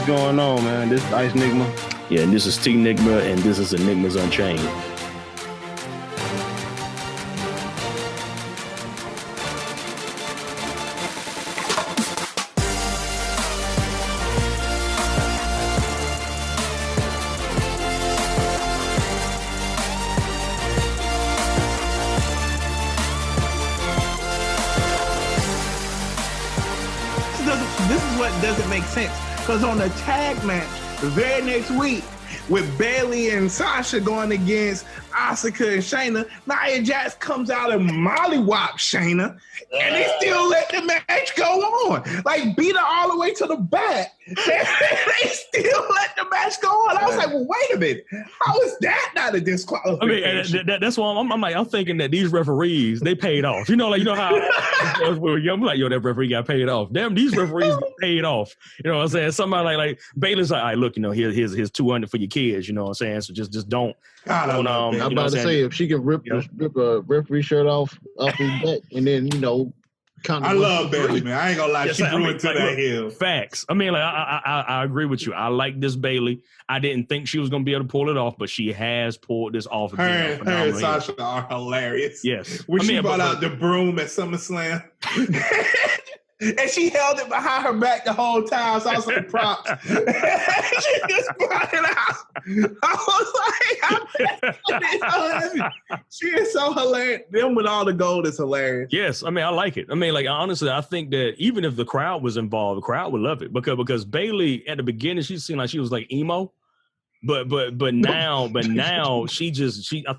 What's going on, man? This is Ice Enigma. Yeah, and this is ENigma, and this is Enigmas Unchained. This is what doesn't make sense. Because on the tag match the very next week, with Bayley and Sasha going against Asuka and Shayna, Nia Jax comes out and mollywop Shayna, and they still let the match go on. Like, beat her all the way to the back. They still let the match go on. I was like, well, wait a minute. How is that not a disqualification? That's why I'm thinking that these referees, they paid off. You know how we were young, I'm like, yo, that referee got paid off. Damn, these referees got paid off. You know what I'm saying? Somebody like Baylor's like, all right, look, here's 200 for your kids. You know what I'm saying? So just don't. I'm about to say, if she can rip a referee shirt off his back, and then I love Bayley, man. I ain't gonna lie, she grew into that hill. Facts. I mean, I agree with you. I like this Bayley. I didn't think she was gonna be able to pull it off, but she has pulled this off. Her and Sasha are hilarious. Yes. When she brought out the broom at SummerSlam. And she held it behind her back the whole time. So I was like, props. She just brought it out. I was like, she is so hilarious. Them with all the gold is hilarious. Yes, I mean, I like it. I mean, like, honestly, I think that even if the crowd was involved, the crowd would love it because Bayley at the beginning, she seemed like she was like emo. But now she's figured out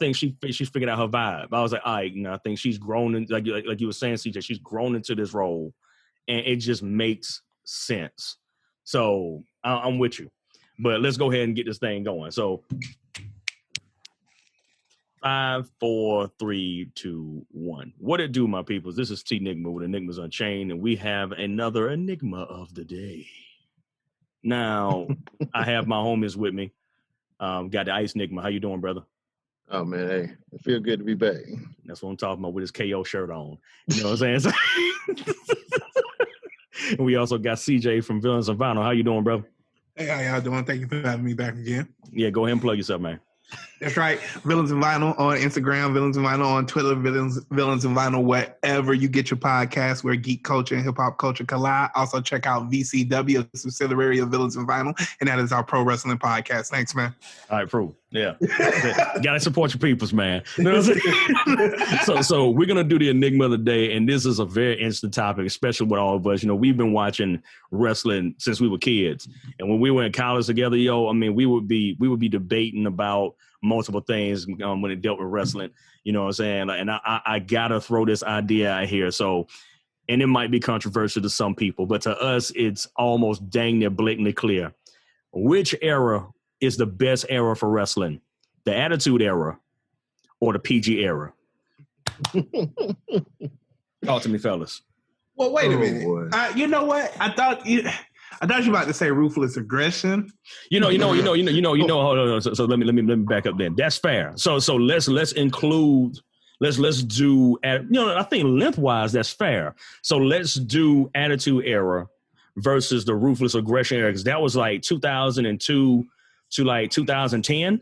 her vibe. I was like, all right, I think she's grown in, like you were saying, CJ, she's grown into this role. And it just makes sense. So I'm with you. But let's go ahead and get this thing going. So 5, 4, 3, 2, 1. What it do, my peoples? This is ENigma with Enigmas Unchained, and we have another Enigma of the day. Now, I have my homies with me. Got the Ice Enigma. How you doing, brother? Oh, man, hey, it feels good to be back. That's what I'm talking about with his KO shirt on. You know what I'm saying? And we also got CJ from Villains of Vinyl. How you doing, bro? Hey, how y'all doing? Thank you for having me back again. Yeah, go ahead and plug yourself, man. That's right. Villains and Vinyl on Instagram, Villains and Vinyl on Twitter, Villains and Vinyl wherever you get your podcasts where geek culture and hip-hop culture collide. Also check out VCW, a subsidiary of Villains and Vinyl, and that is our pro wrestling podcast. Thanks, man. All right, pro. Yeah. Got to support your peoples, man. You know what I'm saying? So we're going to do the Enigma of the day, and this is a very interesting topic, especially with all of us. You know, we've been watching wrestling since we were kids. And when we were in college together, we would be debating about multiple things when it dealt with wrestling. You know what I'm saying? And I got to throw this idea out here. So, and it might be controversial to some people, but to us, it's almost dang near blatantly clear. Which era is the best era for wrestling? The Attitude Era or the PG era? Talk to me, fellas. Well, wait a minute. You know what? I thought you were about to say Ruthless Aggression. Hold on. So let me back up then. That's fair. So let's include. Let's do. I think lengthwise that's fair. So let's do Attitude Era versus the Ruthless Aggression era, because that was like 2002 to like 2010.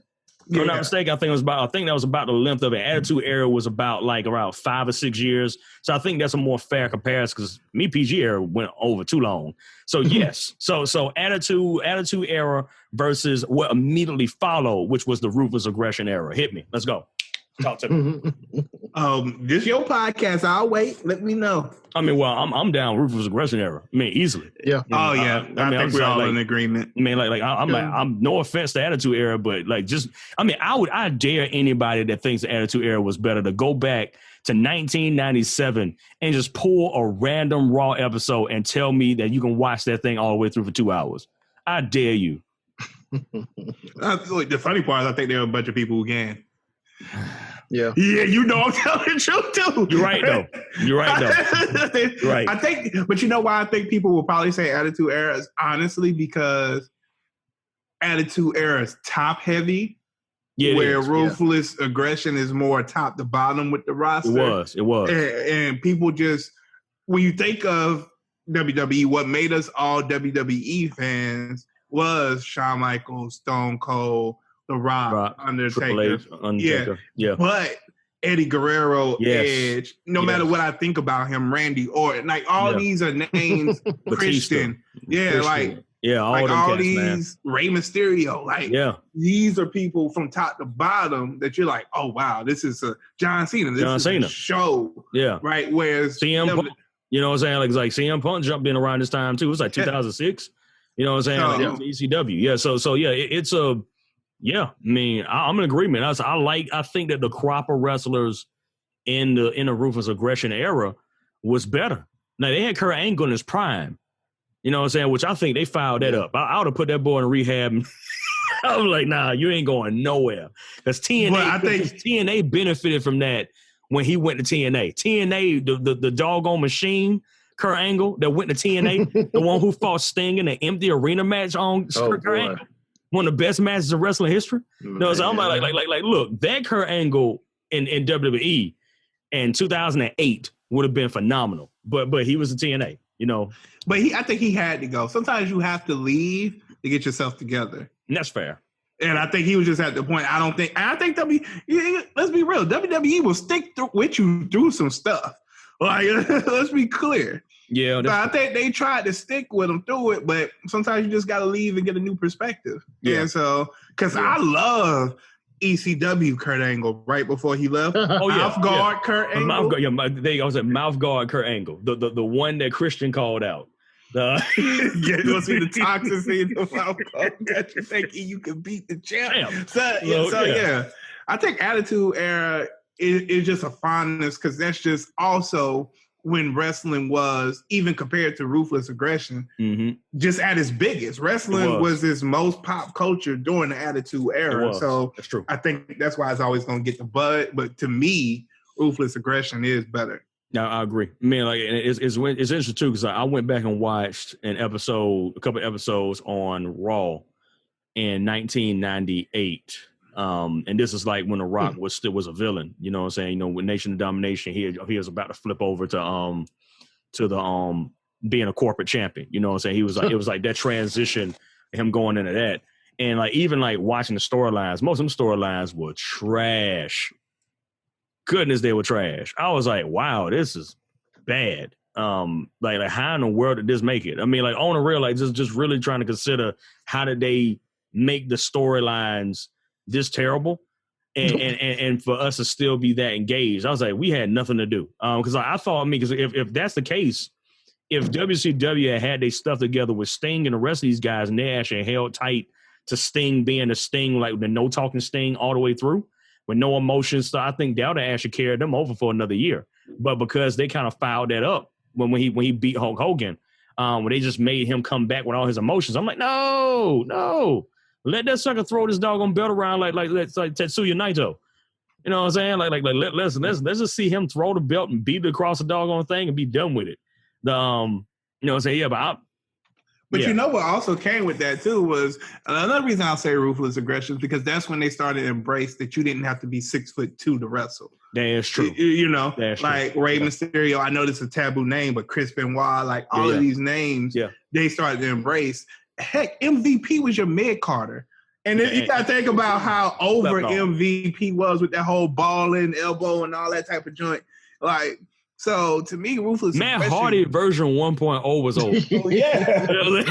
If I'm not mistaken, I think that was about the length of it. Attitude Era was about like around 5 or 6 years. So I think that's a more fair comparison because PG Era went over too long. So yes. So Attitude Era versus what immediately followed, which was the Ruthless Aggression era. Hit me. Let's go. Talk to me. This your podcast. I'll wait. Let me know. I mean, well, I'm down Ruthless Aggression era. I mean, easily. Yeah. I think we're all in agreement. I mean, I'm no offense to Attitude Era, but I dare anybody that thinks the Attitude Era was better to go back to 1997 and just pull a random Raw episode and tell me that you can watch that thing all the way through for 2 hours. I dare you. The funny part is I think there are a bunch of people who can. Yeah. Yeah, I'm telling the truth too. You're right though. Right. I think, but you know why I think people will probably say Attitude Era is honestly because Attitude Era is top heavy. Yeah, where Ruthless Aggression is more top to bottom with the roster. It was. And people just, when you think of WWE, what made us all WWE fans was Shawn Michaels, Stone Cold, The Rock, Undertaker. Yeah. But Eddie Guerrero, Edge, no matter what I think about him, Randy Orton, like all these are names, Christian. All these cats, Rey Mysterio, these are people from top to bottom that you're like, oh wow, this is a John Cena. This is a show. Yeah. Right. Whereas CM Punk, you know what I'm saying? Like CM Punk jumped in around this time too. It was like 2006. You know what I'm saying? Like that was ECW. Yeah. So yeah, it's a I mean, I'm in agreement. I think that the crop of wrestlers in the Ruthless Aggression era was better. Now they had Kurt Angle in his prime. You know what I'm saying? Which I think they fouled that up. I would have put that boy in rehab. I was like, nah, you ain't going nowhere. Because TNA benefited from that when he went to TNA. TNA, the doggone machine, Kurt Angle, that went to TNA, the one who fought Sting in an empty arena match on Kurt Angle. One of the best matches in wrestling history. You know, so I'm like, look, that Kurt Angle in WWE in 2008 would have been phenomenal. But he was a TNA, you know. But I think he had to go. Sometimes you have to leave to get yourself together. And that's fair. And I think he was just at the point. I think let's be real. WWE will stick with you through some stuff. Like, let's be clear. Yeah, so I think they tried to stick with him through it, but sometimes you just got to leave and get a new perspective. Yeah. And so, because I love ECW Kurt Angle right before he left. Mouth guard Kurt Angle. I was at mouth guard Kurt Angle, the one that Christian called out. You want to see the toxicity in the mouth guard that you thinking you can beat the champ. So, I think Attitude Era is just a fondness because that's just also when wrestling was, even compared to Ruthless Aggression, just at its biggest. Wrestling was its most pop culture during the Attitude Era. So that's true. I think that's why it's always going to get the bud. But to me, Ruthless Aggression is better. No, I agree. I mean, like it's interesting too because I went back and watched a couple episodes on Raw in 1998. And this is like when The Rock was a villain, you know what I'm saying? You know, with Nation of Domination, he was about to flip over to the being a corporate champion, you know what I'm saying? He was like, it was like that transition, him going into that. And like, even like watching the storylines, most of them storylines were trash. Goodness, they were trash. I was like, wow, this is bad. Like how in the world did this make it? I mean, like on the real, like just really trying to consider how did they make the storylines this terrible and for us to still be that engaged. I was like, we had nothing to do. Because I thought, because if that's the case, if WCW had their stuff together with Sting and the rest of these guys and they actually held tight to Sting being the Sting, like the no talking Sting all the way through with no emotions, so I think that would have actually carried them over for another year. But because they kind of fouled that up when he beat Hulk Hogan, when they just made him come back with all his emotions, I'm like, no. Let that sucker throw this doggone belt around like Tetsuya Naito. You know what I'm saying? Like let's just see him throw the belt and beat it across the doggone thing and be done with it. You know what I'm saying? Yeah, but you know what also came with that too was another reason I'll say Ruthless Aggression is because that's when they started to embrace that you didn't have to be 6'2" to wrestle. That is true. You know, like Rey Mysterio, I know this is a taboo name, but Chris Benoit, like all of these names, they started to embrace. Heck, MVP was your mid-carder. And then you got to think about how over MVP was with that whole ball and elbow and all that type of joint. Like, so to me, Ruthless Matt Hardy version 1.0 was over.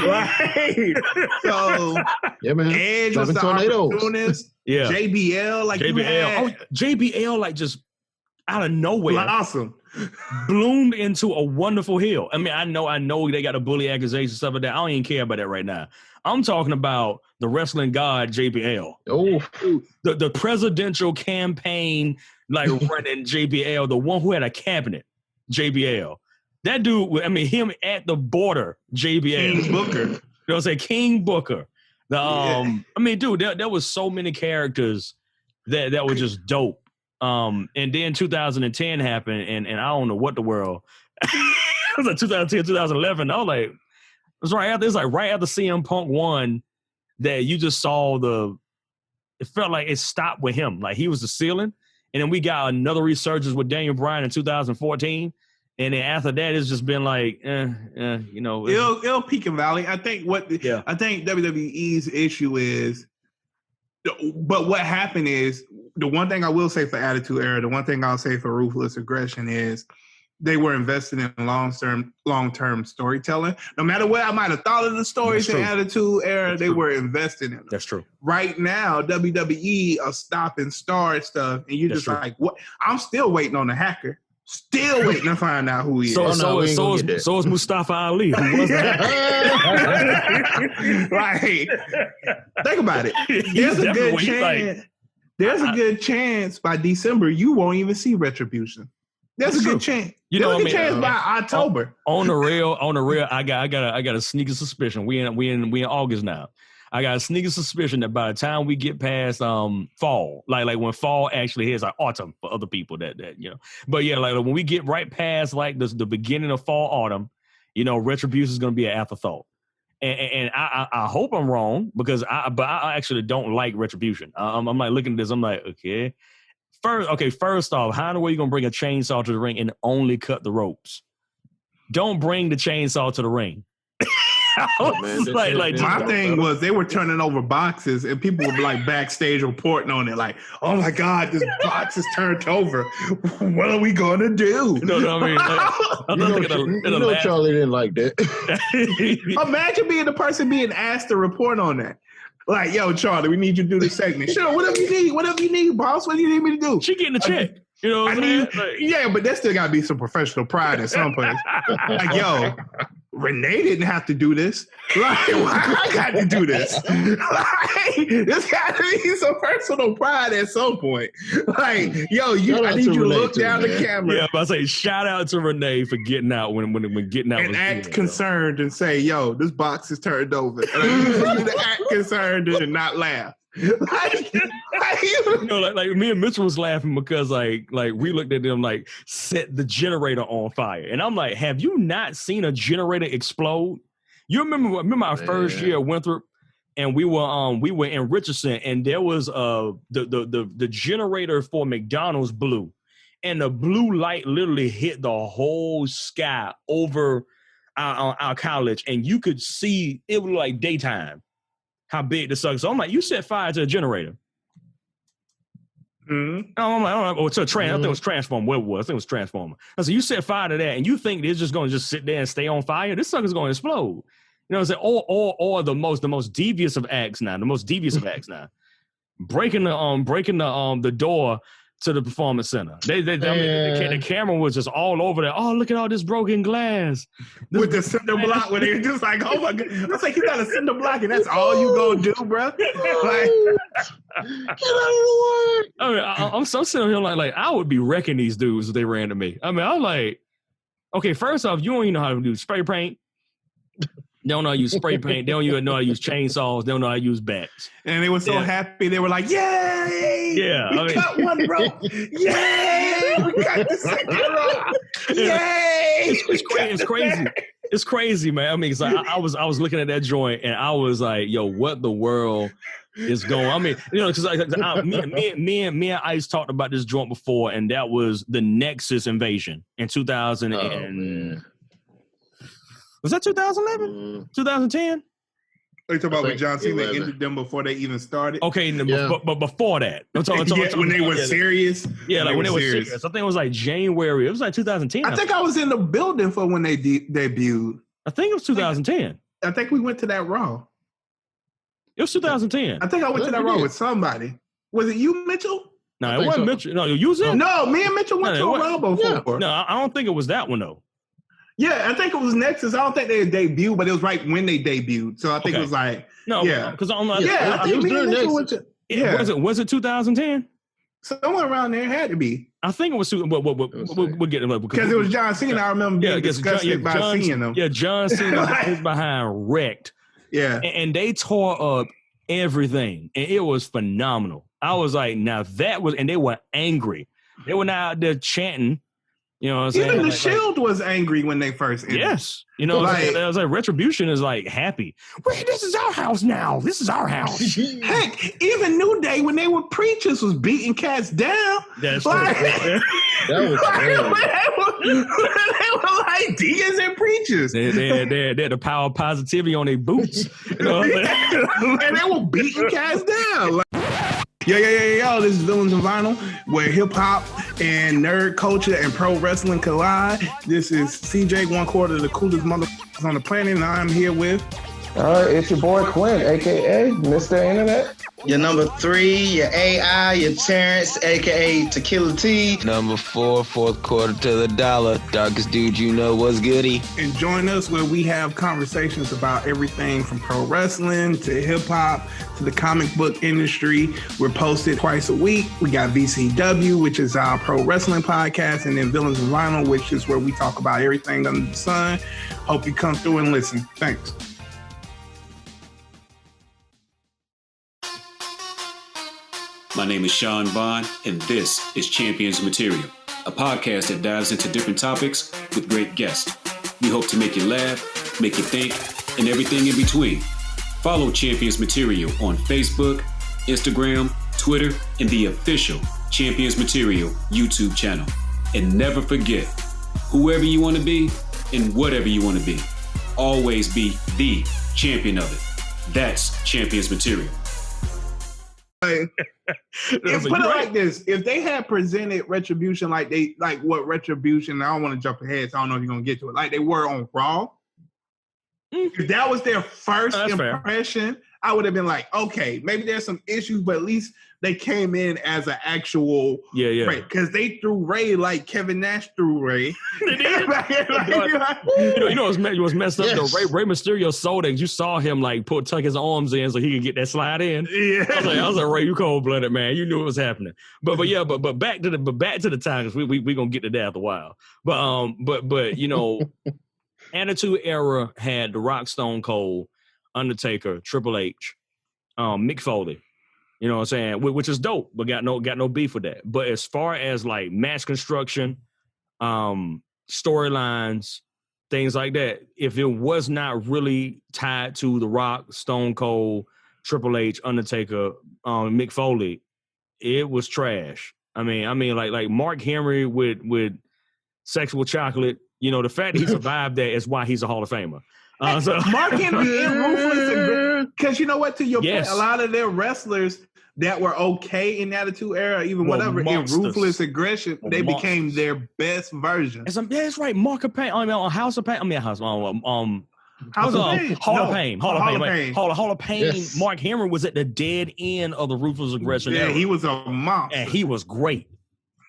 Right. So, man. Edge was the opportunist. JBL, like JBL, like just out of nowhere. Awesome. Bloomed into a wonderful heel. I mean, I know they got a bully accusation and stuff like that. I don't even care about that right now. I'm talking about the wrestling god JBL. Oh, the presidential campaign, like running JBL, the one who had a cabinet, JBL. That dude, I mean, him at the border, JBL. King Booker. You know what I'm saying? King Booker. I mean, dude, there was so many characters that were just dope. And then 2010 happened, and I don't know what the world. It was like 2010, 2011. I was like, it's right after CM Punk won that you just saw it felt like it stopped with him. Like he was the ceiling. And then we got another resurgence with Daniel Bryan in 2014. And then after that, it's just been like, you know. It'll peak and valley. I think WWE's issue is, but what happened is, the one thing I will say for Attitude Era, the one thing I'll say for Ruthless Aggression is they were invested in long-term storytelling. No matter what I might have thought of the stories in Attitude Era, they were invested in them. That's true. Right now, WWE are stopping star stuff, and you're like, what? I'm still waiting on the hacker. Still waiting to find out who he is. So is Mustafa Ali. Who was that? Right. Think about it. There's a good chance. There's a good chance by December you won't even see Retribution. There's a good chance. There's a good chance by October. On the real, I got a sneaky suspicion. We in August now. I got a sneaky suspicion that by the time we get past fall, like when fall actually is like autumn for other people that you know. But yeah, like when we get right past like the beginning of fall, autumn, you know, Retribution is going to be an afterthought. And I hope I'm wrong because I actually don't like Retribution. I'm like looking at this, I'm like, okay. First off, how in the way you going to bring a chainsaw to the ring and only cut the ropes? Don't bring the chainsaw to the ring. My thing was they were turning over boxes and people were like backstage reporting on it like, oh my God, this box is turned over. What are we going to do? You know what I mean? Charlie didn't like that. Imagine being the person being asked to report on that. Like, yo, Charlie, we need you to do this segment. Sure, whatever you need, boss. What do you need me to do? She getting a check. You know what I mean? Yeah, but there still got to be some professional pride at some place. Like, yo, Renee didn't have to do this. Like, why I got to do this? Like, there's got to be some personal pride at some point. Like, yo, I need you to look down the camera. Yeah, but I say shout out to Renee for getting out when getting out. And act concerned and say, yo, this box is turned over. And I need you to act concerned and not laugh. You know, like me and Mitchell was laughing because like we looked at them like set the generator on fire, and I'm like, have you not seen a generator explode? You remember our first year at Winthrop, and we were in Richardson, and there was the generator for McDonald's blew, and the blue light literally hit the whole sky over our college, and you could see it was like daytime. How big the sucker. So I'm like, you set fire to a generator. Mm-hmm. I'm like, I think it was Transformer. What it was? I think it was Transformer. I said, you set fire to that, and you think it's just going to just sit there and stay on fire? This sucker's going to explode. You know what I'm saying? Or the most devious of acts now. Breaking the door to the performance center. The camera was just all over there. Oh, look at all this broken glass. With the cinder block, where they're just like, oh my God. I was like, you got a cinder block and that's all you gonna do, bro? Like, get out of the way. I mean, I'm so sitting here like I would be wrecking these dudes if they ran to me. I mean, I'm like, okay, first off, you don't even know how to do spray paint. They don't know how to use spray paint. They don't even know how to use chainsaws. They don't know how to use bats. And they were so happy. They were like, yay! Yeah, we cut one rope. Yay! We cut the second rope. Yay! It's crazy. It's crazy, man. I mean, it's like I was looking at that joint and I was like, yo, what the world is going on? I mean, you know, because me and Ice talked about this joint before, and that was the Nexus invasion in 2000 and... Was that 2011? 2010? Are you talking about when John Cena ended them before they even started? Okay, but before that. I'm talking when they were serious? Yeah, like when they were serious. I think it was like January. It was like 2010. I think I was in the building for when they debuted. I think it was 2010. I think we went to that Raw. It was 2010. I think I went to that Raw with somebody. Was it you, Mitchell? No, it wasn't Mitchell. No, you was in? No, me and Mitchell went to a Raw before. Yeah. No, I don't think it was that one, though. Yeah, I think it was Nexus. I don't think they debuted, but it was right when they debuted. So I think it was like, because I'm like, I think me and Mitchell went to, was it 2010? Somewhere around there had to be. I think it was. We'll get it because it was John Cena. I remember being disgusted by seeing them. Yeah, John Cena was behind wrecked. Yeah, and they tore up everything, and it was phenomenal. I was like, now that was, and they were angry. They were now out there chanting You know what I'm saying? Even the Shield was angry when they first entered. Yes. You know what I'm saying? I was like, Retribution is like happy. This is our house now. This is our house. Heck, even New Day, when they were preachers, was beating cats down. That's like, true. That was they were like deacons and preachers. They had the power of positivity on their boots. You know what I'm saying? And they were beating cats down. Like, Yo, this is Villains and Vinyl, where hip-hop and nerd culture and pro wrestling collide. This is CJ, one quarter of the coolest motherfuckers on the planet, and I'm here with... It's your boy Quinn, a.k.a. Mr. Internet. Your number 3, your AI, your Terrence, a.k.a. Tequila T. Number 4, fourth quarter to the dollar. Darkest dude you know was goody. And join us where we have conversations about everything from pro wrestling to hip-hop to the comic book industry. We're posted twice a week. We got VCW, which is our pro wrestling podcast, and then Villains and Vinyl, which is where we talk about everything under the sun. Hope you come through and listen. Thanks. My name is Sean Vaughn, and this is Champions Material, a podcast that dives into different topics with great guests. We hope to make you laugh, make you think, and everything in between. Follow Champions Material on Facebook, Instagram, Twitter, and the official Champions Material YouTube channel. And never forget, whoever you want to be and whatever you want to be, always be the champion of it. That's Champions Material. Put it like this: if they had presented Retribution like what Retribution, I don't want to jump ahead, so I don't know if you're gonna get to it. Like they were on Raw. If that was their first impression, fair. I would have been like, okay, maybe there's some issues, but at least they came in as an actual Ray. Because they threw Ray like Kevin Nash threw Ray. You know what's messed up though? Ray Mysterio sold it. You saw him like tuck his arms in so he could get that slide in. Yeah. I was like, Ray, you cold blooded, man. You knew what was happening. But back to the Tigers. We gonna get to that after a while. But you know, Attitude Era had The Rock, Stone Cold, Undertaker, Triple H, Mick Foley. You know what I'm saying? Which is dope, but got no beef with that. But as far as like match construction, storylines, things like that, if it was not really tied to The Rock, Stone Cold, Triple H, Undertaker, Mick Foley, it was trash. I mean, like Mark Henry with Sexual Chocolate. You know, the fact that he survived that is why he's a Hall of Famer. So Mark Henry and Ruthless, because you know what? To your point, a lot of their wrestlers that were okay in the Attitude Era, even whatever, in Ruthless Aggression, they became their best version. That's right. Mark of Pain. House of Pain. Hall of Pain. Yes. Mark Henry was at the dead end of the Ruthless Aggression era. He was a monster. And he was great.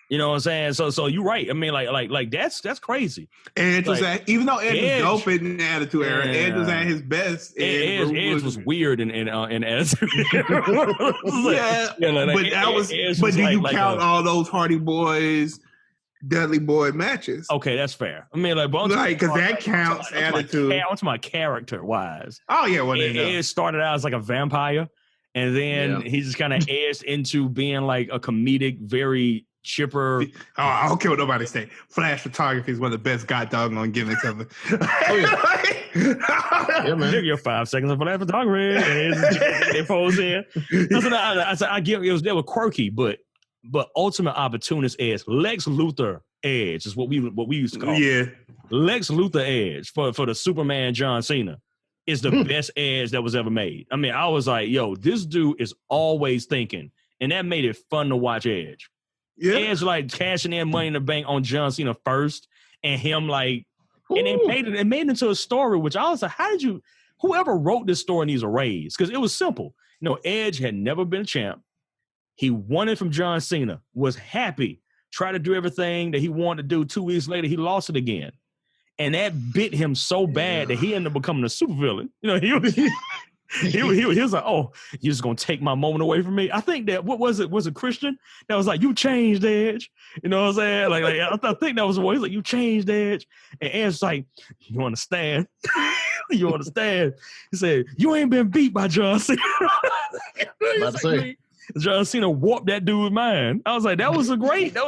You know what I'm saying? So you're right. I mean, like that's crazy. Edge was even though Edge was dope in the Attitude Era, Edge was at his best. Edge was weird in Attitude Era. But do you count all those Hardy Boys, Dudley Boy matches? Okay, that's fair. I mean, because that counts Attitude. What's my character wise? Oh yeah, well Edge started out as like a vampire, and then he just kind of edged into being like a comedic, very chipper. I don't care what nobody say. Flash photography is one of the best goddamn gimmicks ever. Man. Give you 5 seconds of flash photography. They pose in. They were quirky, but ultimate opportunist edge. Lex Luthor edge is what we used to call. Yeah, Lex Luthor edge for the Superman John Cena is the best edge that was ever made. I mean, I was like, yo, this dude is always thinking, and that made it fun to watch Edge. Yeah. Edge like cashing in Money in the Bank on John Cena first, and him like, and it made it into a story. Which I was like, whoever wrote this story needs a raise, because it was simple. You know, Edge had never been a champ. He won it from John Cena. Was happy, tried to do everything that he wanted to do. 2 weeks later, he lost it again, and that bit him so bad that he ended up becoming a supervillain. You know, he was like, oh, you're just gonna take my moment away from me? I think that was it Christian that was like, you changed, Edge. You know what I'm saying? Like I think that was the one. He's like, you changed, Edge. And Edge's like, you understand? You understand? He said, you ain't been beat by John Cena. John Cena warped that dude's mind. I was like, that was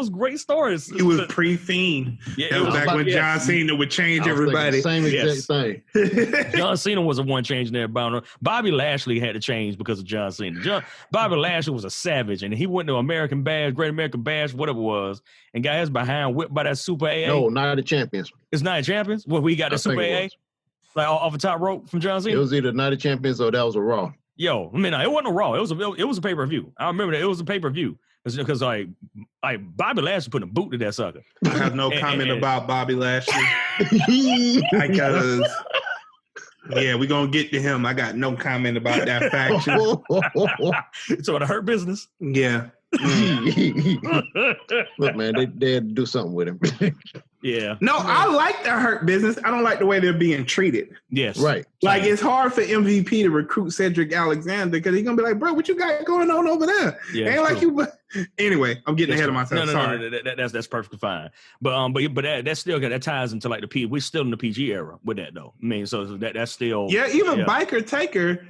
great stories. He was pre-Fiend. Yeah, that was back when John Cena would change everybody. Same exact thing. John Cena was the one changing everybody. Bobby Lashley had to change because of John Cena. Bobby Lashley was a savage, and he went to American Bash, Great American Bash, whatever it was, and got his behind whipped by that Super AA. No, Night of Champions. It's Night of Champions? Well, we got the Super AA? Like off the top rope from John Cena? It was either Night of Champions or that was a Raw. Yo, I mean, it wasn't a Raw. It was a pay-per-view. I remember that it was a pay-per-view. Because like Bobby Lashley put a boot to that sucker. I have no comment about Bobby Lashley. Because we're gonna get to him. I got no comment about that faction. So it hurt business. Yeah. Look, man, they had to do something with him. Yeah. No, I like the Hurt Business. I don't like the way they're being treated. Yes. Right. Like, it's hard for MVP to recruit Cedric Alexander because he's going to be like, bro, what you got going on over there? Yeah, ain't like true. you. Anyway, I'm getting ahead of myself. Sorry. No, that's perfectly fine. But that still that ties into like the P. We're still in the PG era with that though. I mean, so that's still. Yeah, even Biker Taker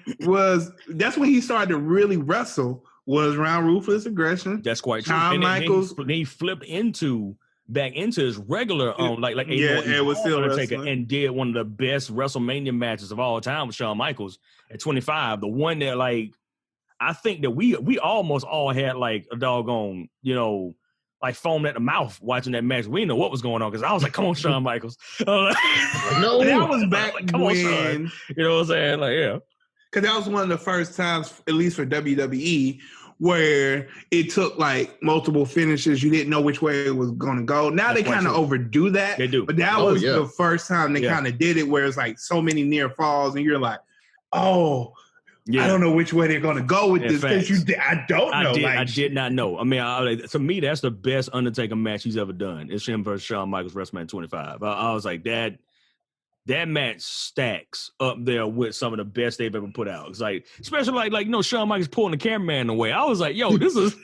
that's when he started to really wrestle, was around Ruthless Aggression. That's quite true. Shawn Michaels. Then he flipped back into his regular it was still Undertaker and did one of the best WrestleMania matches of all time with Shawn Michaels at 25. The one that like I think that we almost all had like a doggone, like foam at the mouth watching that match. We didn't know what was going on because I was like, come on, Shawn Michaels. No, that was back like, come when, on, you know what I'm saying? Like, yeah. Because that was one of the first times, at least for WWE, where it took like multiple finishes. You didn't know which way it was going to go. Now they kind of overdo that. They do. But that was the first time they kind of did it where it's like so many near falls and you're like, I don't know which way they're going to go with this because I don't know. I did not know. I mean, to me, that's the best Undertaker match he's ever done. It's him versus Shawn Michaels, WrestleMania 25. I was like, that match stacks up there with some of the best they've ever put out. It's like, especially like Shawn Michaels pulling the cameraman away. I was like, yo, this is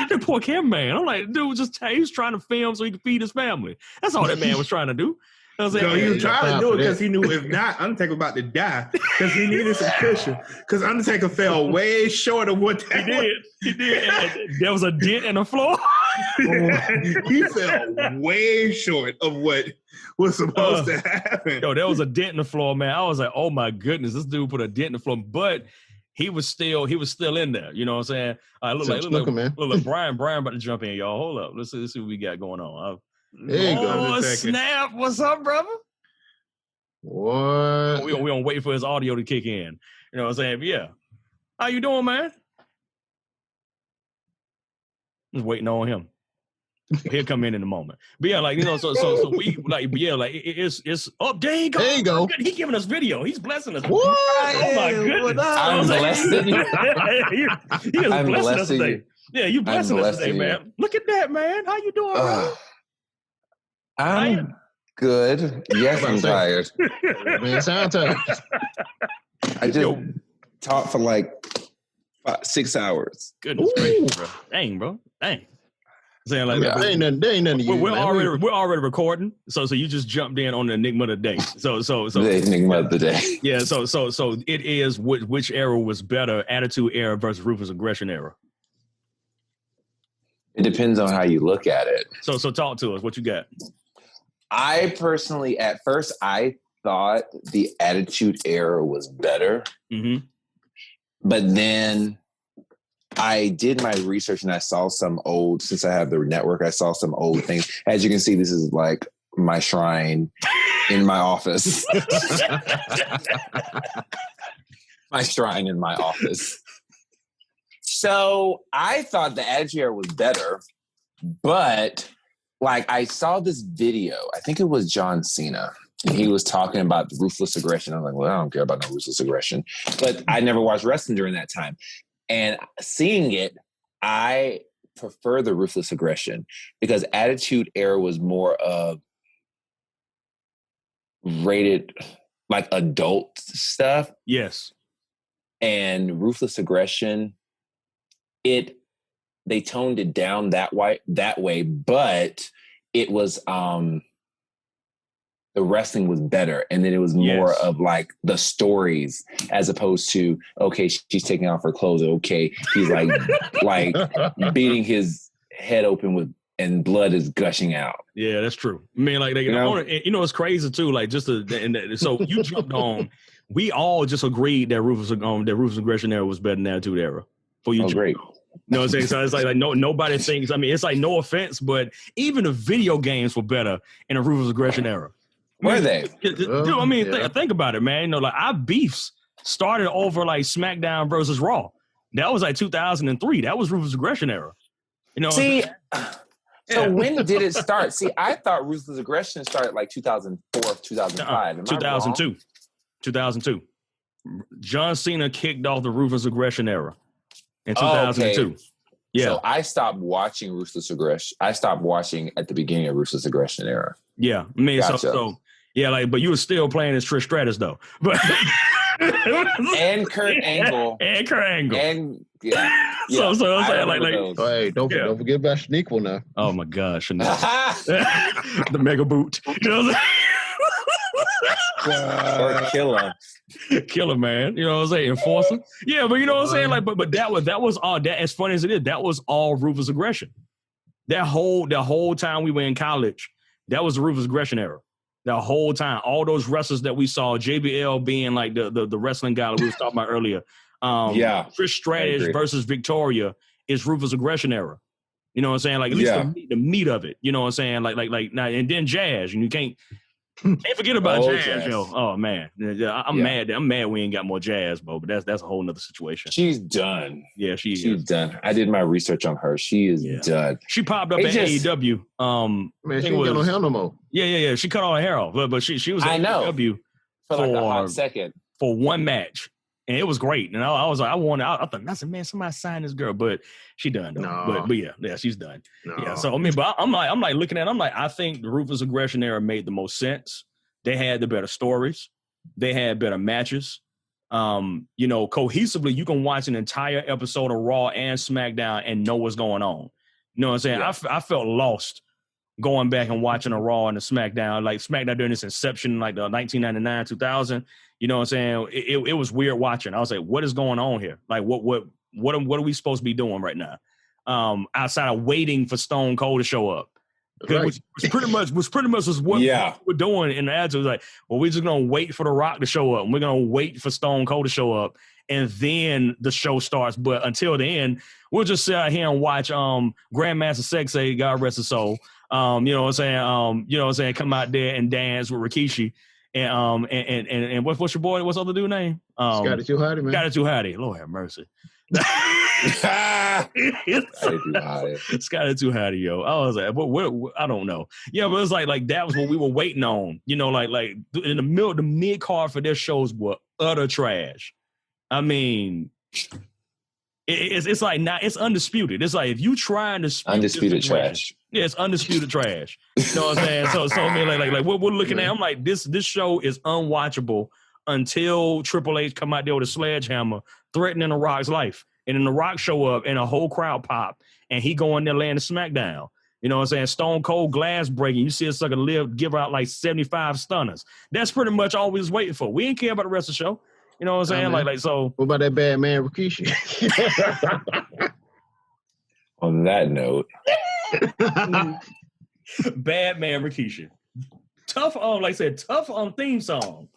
the poor cameraman. I'm like, dude, he was trying to film so he could feed his family. That's all that man was trying to do. I was like, he was trying to do it because he knew if not, Undertaker about to die because he needed some cushion. Because Undertaker fell way short of what that He did. And there was a dent in the floor. He fell way short of what was supposed to happen. Yo, there was a dent in the floor, man. I was like, oh my goodness, this dude put a dent in the floor. But he was still in there. You know what I'm saying? Look like Brian about to jump in, y'all. Hold up. Let's see what we got going on. There you go. Oh, snap. What's up, brother? What? We don't wait for his audio to kick in. You know what I'm saying? But yeah. How you doing, man? Just waiting on him. He'll come in a moment. But yeah, like, so we like, yeah, like it's up. There you go. There you go. He's giving us video. He's blessing us. What? Oh my goodness. I'm blessing you. He is blessing us today. You. Yeah, you blessing us today, man. Look at that, man. How you doing, bro? I'm good. Yes, I'm tired. Man, sound tired. I just talked for like 6 hours. Goodness gracious, bro. Dang, bro. Dang. Saying like that. There ain't nothing to you. We're already recording. So you just jumped in on the Enigma of the day. So the Enigma of the day. Yeah. So it is which era was better, Attitude Era versus Ruthless Aggression Era. It depends on how you look at it. So talk to us. What you got? I personally, at first, I thought the Attitude Era was better. Mm-hmm. But then I did my research and I saw some old, since I have the network, I saw some old things. As you can see, this is like my shrine in my office. My shrine in my office. So I thought the Attitude Era was better, but like I saw this video, I think it was John Cena, and he was talking about the Ruthless Aggression. I'm like, well, I don't care about no Ruthless Aggression, but I never watched wrestling during that time. And seeing it, I prefer the Ruthless Aggression because Attitude Era was more of rated like adult stuff. Yes. And Ruthless Aggression, they toned it down that way, but it was the wrestling was better, and then it was more of like the stories as opposed to okay, she's taking off her clothes. Okay, he's like beating his head open with and blood is gushing out. Yeah, that's true. I mean, like it's crazy too. Like so you jumped on. We all just agreed that Ruthless Aggression era was better than Attitude Era. For you, great. You know what I'm saying? So it's like nobody thinks. I mean, it's like no offense, but even the video games were better in the Ruthless Aggression era. Were they? Dude, I mean, think about it, man. You know, like our beefs started over like SmackDown versus Raw. That was like 2003. That was Ruthless Aggression era. You know, see. So when did it start? See, I thought Ruthless Aggression started like 2004, 2005. 2002. 2002. John Cena kicked off the Ruthless Aggression era in 2002. Okay. Yeah. So I stopped watching Ruthless Aggression. I stopped watching at the beginning of Ruthless Aggression era. Yeah. I mean, gotcha. so yeah, like, but you were still playing as Trish Stratus though. But and Kurt Angle. And Kurt Angle. And yeah. So I'm saying like hey, don't forget about Shaniqua now. Oh my gosh, the mega boot. You know what I'm saying? Or Killer, man. You know what I'm saying? Enforcer. Yeah, but you know what I'm saying? Like, but that was all that. As funny as it is, that was all Ruthless Aggression. That whole time we were in college, that was the Ruthless Aggression era. The whole time, all those wrestlers that we saw, JBL being like the wrestling guy that we was talking about earlier. Trish Stratus versus Victoria is Ruthless Aggression era. You know what I'm saying? Like at least the meat of it. You know what I'm saying? Like now and then Jazz, and you can't forget about Jazz, yo. Oh man, I'm mad. I'm mad we ain't got more Jazz, bro. But that's a whole nother situation. She's done. Yeah, she's done. I did my research on her. She is done. She popped up at AEW. Man, she ain't got no hair no more. Yeah. She cut all her hair off, but she was at AEW for like a hot second for one match. And it was great. And I was like, I thought, man, somebody sign this girl, but she done though. No. But yeah, she's done. No. Yeah. So I mean, but I'm like looking at it, I'm like, I think the Ruthless Aggression era made the most sense. They had the better stories, they had better matches. You know, cohesively, you can watch an entire episode of Raw and SmackDown and know what's going on. You know what I'm saying? Yeah. I felt lost going back and watching a Raw and a SmackDown, like SmackDown during its inception, like the 1999, 2000. You know what I'm saying? It was weird watching. I was like, what is going on here? Like, what are we supposed to be doing right now? Outside of waiting for Stone Cold to show up. Right. Which pretty much was what we were doing in the attitude. It was like, well, we're just gonna wait for The Rock to show up, and we're gonna wait for Stone Cold to show up, and then the show starts. But until then, we'll just sit out here and watch Grandmaster Sexay, God rest his soul. You know what I'm saying? Come out there and dance with Rikishi. And what's your boy? What's the other dude's name? Scotty Too Hotty, man. Scotty Too Hotty. Lord have mercy. Scotty Too Hotty, yo. I was like, what? I don't know. Yeah, but it's like that was what we were waiting on. You know, like in the middle, the mid card for their shows were utter trash. I mean, it's like not. It's undisputed. It's like if you try and dispute undisputed trash. Yeah, it's undisputed trash. You know what I'm saying? So I mean, like what we're looking at, I'm like, this show is unwatchable until Triple H come out there with a sledgehammer threatening The Rock's life. And then The Rock show up and a whole crowd pop and he go in there laying the smackdown. You know what I'm saying? Stone Cold glass breaking. You see a sucker give out like 75 stunners. That's pretty much all we was waiting for. We didn't care about the rest of the show. You know what I'm saying? Like so. What about that bad man Rikishi? On that note. Bad man Rikishi. Tough like I said, tough theme song.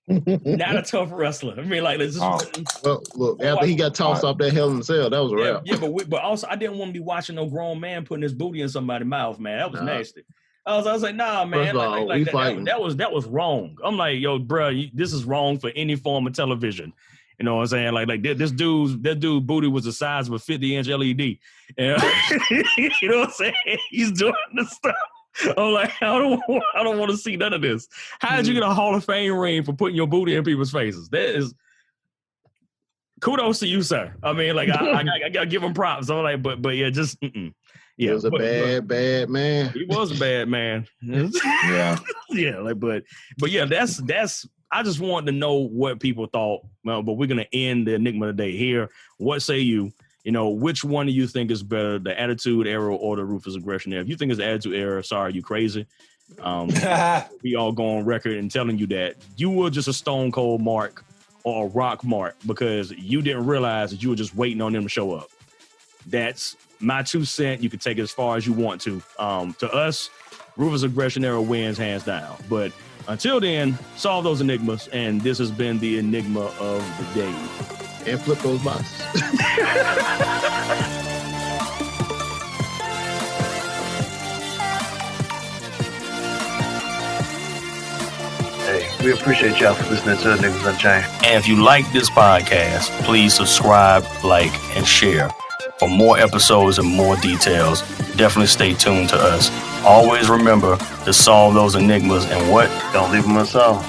Not a tough wrestler. I mean, like, this is well, look, after he got tossed off that Hell in a Cell, that was a wrap. Yeah, but also, I didn't want to be watching no grown man putting his booty in somebody's mouth, man. That was nasty. I was like, nah, man. That was wrong. I'm like, yo, bro, this is wrong for any form of television. You know what I'm saying? Like this dude booty was the size of a 50-inch LED. And, you know what I'm saying? He's doing this stuff. I'm like, I don't want to see none of this. How did you get a Hall of Fame ring for putting your booty in people's faces? That is kudos to you, sir. I mean, like I gotta give him props. I'm like, but yeah, just yeah. He was a bad man. He was a bad man. Yeah. Yeah, like but yeah, that's I just wanted to know what people thought. But we're gonna end the Enigma today here. What say you? You know, which one do you think is better, the Attitude Era or the Ruthless Aggression Era? If you think it's the Attitude Era, sorry, you crazy. We all go on record and telling you that you were just a Stone Cold Mark or a Rock Mark because you didn't realize that you were just waiting on them to show up. That's my 2 cents. You can take it as far as you want to. To us, Ruthless Aggression Era wins hands down. But until then, solve those enigmas. And this has been the Enigma of the day. And flip those boxes. Hey, we appreciate y'all for listening to Niggas Unchained. And if you like this podcast, please subscribe, like, and share. For more episodes and more details, definitely stay tuned to us. Always remember to solve those enigmas and what? Don't leave them unsolved.